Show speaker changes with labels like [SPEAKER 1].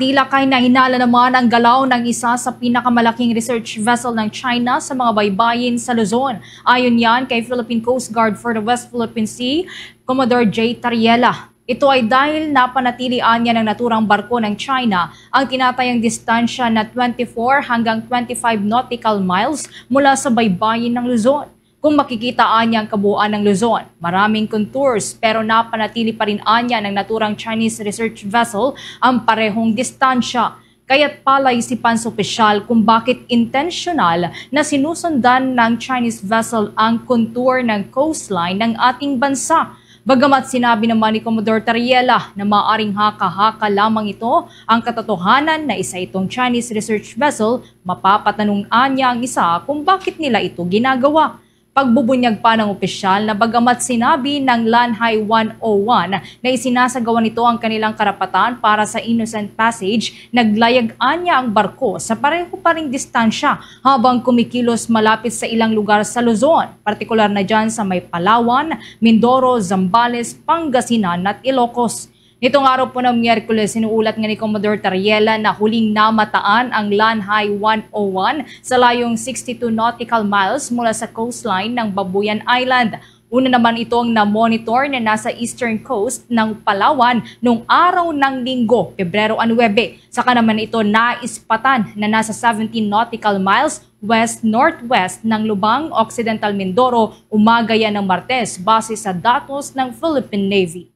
[SPEAKER 1] tila kahinala naman ang galaw ng isa sa pinakamalaking research vessel ng China sa mga baybayin sa Luzon. Ayon yan kay Philippine Coast Guard for the West Philippine Sea, Commodore J. Tariela. Ito ay dahil napanatilian niya ng naturang barko ng China ang tinatayang distansya na 24 hanggang 25 nautical miles mula sa baybayin ng Luzon. Kung makikitaan niya ang kabuuan ng Luzon, maraming contours pero napanatili pa rin anya ng naturang Chinese research vessel ang parehong distansya. Kaya't palaisipan sa opisyal kung bakit intentional na sinusundan ng Chinese vessel ang contour ng coastline ng ating bansa. Bagamat sinabi naman ni Commodore Tariela na maaring haka-haka lamang ito ang katotohanan na isa itong Chinese research vessel, mapapatanong niya ang isa kung bakit nila ito ginagawa. Pagbubunyag pa ng opisyal na bagamat sinabi ng Lanhai 101 na isinasagawa nito ang kanilang karapatan para sa innocent passage, naglayag-an niya ang barko sa pareho pa ring distansya habang kumikilos malapit sa ilang lugar sa Luzon, partikular na dyan sa may Palawan, Mindoro, Zambales, Pangasinan at Ilocos. Nitong araw po ng Miyerkules, sinuulat nga ni Commodore Tariela na huling namataan ang Lanhai 101 sa layong 62 nautical miles mula sa coastline ng Babuyan Island. Una naman itong na-monitor na nasa eastern coast ng Palawan noong araw ng Linggo, Pebrero 9. Saka naman ito naispatan na nasa 17 nautical miles west-northwest ng Lubang, Occidental Mindoro, umaga yan ng Martes base sa datos ng Philippine Navy.